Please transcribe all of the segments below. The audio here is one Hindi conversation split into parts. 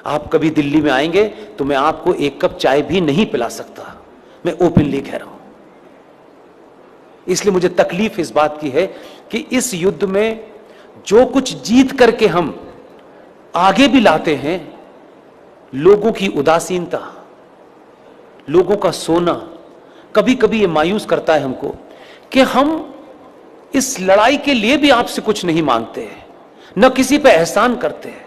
आप कभी दिल्ली में आएंगे तो मैं आपको एक कप चाय भी नहीं पिला सकता, मैं ओपनली कह रहा हूं। इसलिए मुझे तकलीफ इस बात की है कि इस युद्ध में जो कुछ जीत करके हम आगे भी लाते हैं, लोगों की उदासीनता, लोगों का सोना, कभी कभी ये मायूस करता है हमको कि हम इस लड़ाई के लिए भी आपसे कुछ नहीं मांगते हैं, न किसी पे एहसान करते हैं।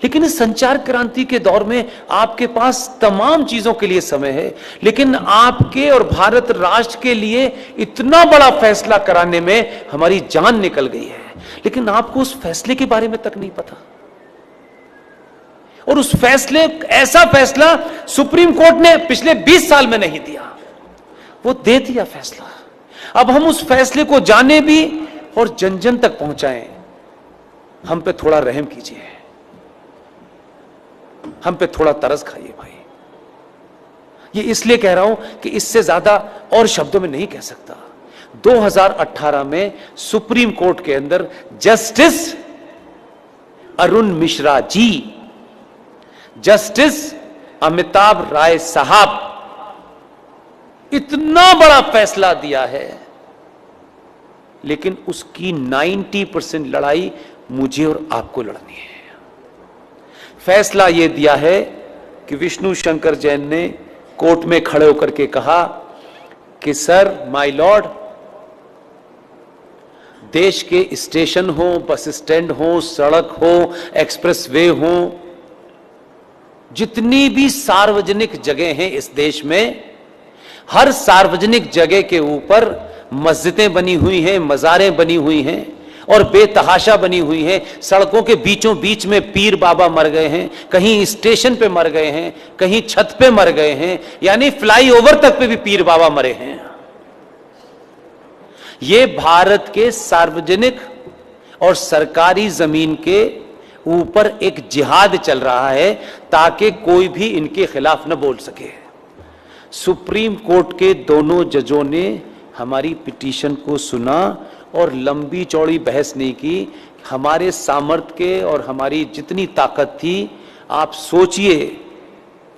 लेकिन इस संचार क्रांति के दौर में आपके पास तमाम चीजों के लिए समय है, लेकिन आपके और भारत राष्ट्र के लिए इतना बड़ा फैसला कराने में हमारी जान निकल गई है, लेकिन आपको उस फैसले के बारे में तक नहीं पता। और उस फैसले, ऐसा फैसला सुप्रीम कोर्ट ने पिछले 20 साल में नहीं दिया, वो दे दिया फैसला। अब हम उस फैसले को जाने भी और जन जन तक पहुंचाएं। हम पे थोड़ा रहम कीजिए, हम पे थोड़ा तरस खाइए भाई। ये इसलिए कह रहा हूं कि इससे ज्यादा और शब्दों में नहीं कह सकता। 2018 में सुप्रीम कोर्ट के अंदर जस्टिस अरुण मिश्रा जी, जस्टिस अमिताभ राय साहब इतना बड़ा फैसला दिया है, लेकिन उसकी 90% लड़ाई मुझे और आपको लड़नी है। फैसला यह दिया है कि विष्णु शंकर जैन ने कोर्ट में खड़े होकर के कहा कि सर, माय लॉर्ड, देश के स्टेशन हो, बस स्टैंड हो, सड़क हो, एक्सप्रेसवे हो, जितनी भी सार्वजनिक जगह हैं इस देश में, हर सार्वजनिक जगह के ऊपर मस्जिदें बनी हुई हैं, मज़ारें बनी हुई हैं और बेतहाशा बनी हुई हैं। सड़कों के बीचों बीच में पीर बाबा मर गए हैं, कहीं स्टेशन पे मर गए हैं, कहीं छत पे मर गए हैं, यानी फ्लाईओवर तक पे भी पीर बाबा मरे हैं। ये भारत के सार्वजनिक और सरकारी जमीन के ऊपर एक जिहाद चल रहा है ताकि कोई भी इनके खिलाफ न बोल सके। सुप्रीम कोर्ट के दोनों जजों ने हमारी पिटीशन को सुना और लंबी चौड़ी बहस नहीं की। हमारे सामर्थ्य के और हमारी जितनी ताकत थी, आप सोचिए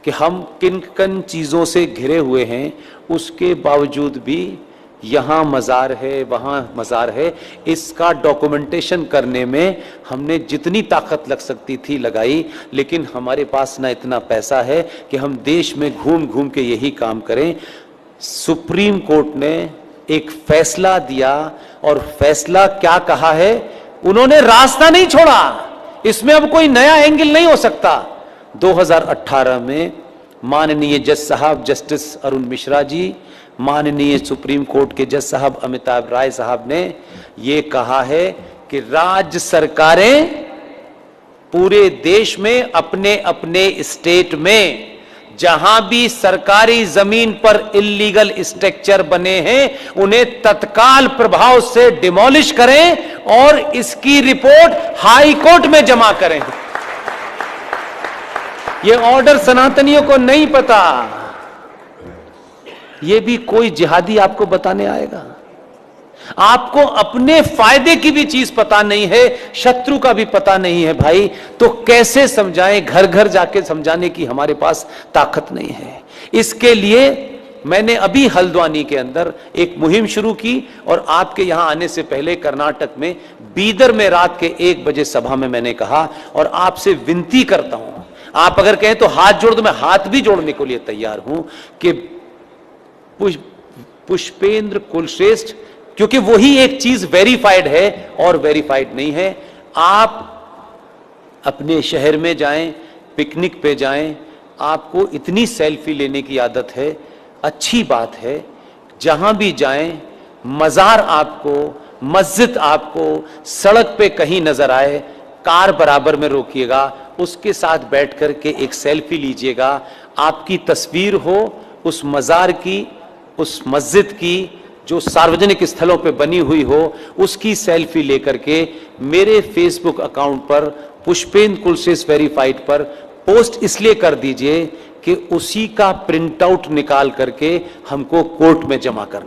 कि हम किन किन चीज़ों से घिरे हुए हैं, उसके बावजूद भी यहाँ मज़ार है, वहाँ मज़ार है, इसका डॉक्यूमेंटेशन करने में हमने जितनी ताकत लग सकती थी लगाई, लेकिन हमारे पास ना इतना पैसा है कि हम देश में घूम घूम के यही काम करें। सुप्रीम कोर्ट ने एक फैसला दिया और फैसला क्या कहा है, उन्होंने रास्ता नहीं छोड़ा, इसमें अब कोई नया एंगल नहीं हो सकता। 2018 में माननीय जज साहब जस्टिस अरुण मिश्रा जी, माननीय सुप्रीम कोर्ट के जज साहब अमिताभ राय साहब ने ये कहा है कि राज्य सरकारें पूरे देश में अपने अपने स्टेट में जहां भी सरकारी जमीन पर इल्लीगल स्ट्रक्चर बने हैं, उन्हें तत्काल प्रभाव से डिमोलिश करें और इसकी रिपोर्ट हाई कोर्ट में जमा करें। ये ऑर्डर सनातनियों को नहीं पता, ये भी कोई जिहादी आपको बताने आएगा। आपको अपने फायदे की भी चीज पता नहीं है, शत्रु का भी पता नहीं है भाई, तो कैसे समझाएं? घर घर जाके समझाने की हमारे पास ताकत नहीं है। इसके लिए मैंने अभी हल्द्वानी के अंदर एक मुहिम शुरू की और आपके यहां आने से पहले कर्नाटक में बीदर में रात के 1 बजे सभा में मैंने कहा, और आपसे विनती करता हूं, आप अगर कहें तो हाथ जोड़ दो, मैं हाथ भी जोड़ने के लिए तैयार हूं कि पुष्पेंद्र कुलश्रेष्ठ, क्योंकि वही एक चीज वेरीफाइड है और वेरीफाइड नहीं है। आप अपने शहर में जाएं, पिकनिक पे जाएं, आपको इतनी सेल्फी लेने की आदत है, अच्छी बात है। जहां भी जाएं, मज़ार आपको, मस्जिद आपको सड़क पे कहीं नजर आए, कार बराबर में रोकिएगा, उसके साथ बैठ करके एक सेल्फी लीजिएगा। आपकी तस्वीर हो उस मज़ार की, उस मस्जिद की जो सार्वजनिक स्थलों पे बनी हुई हो, उसकी सेल्फी लेकर के मेरे फेसबुक अकाउंट पर पुष्पेंद्र कुलश्रेष्ठ वेरीफाइड पर पोस्ट इसलिए कर दीजिए कि उसी का प्रिंट आउट निकाल करके हमको कोर्ट में जमा करना।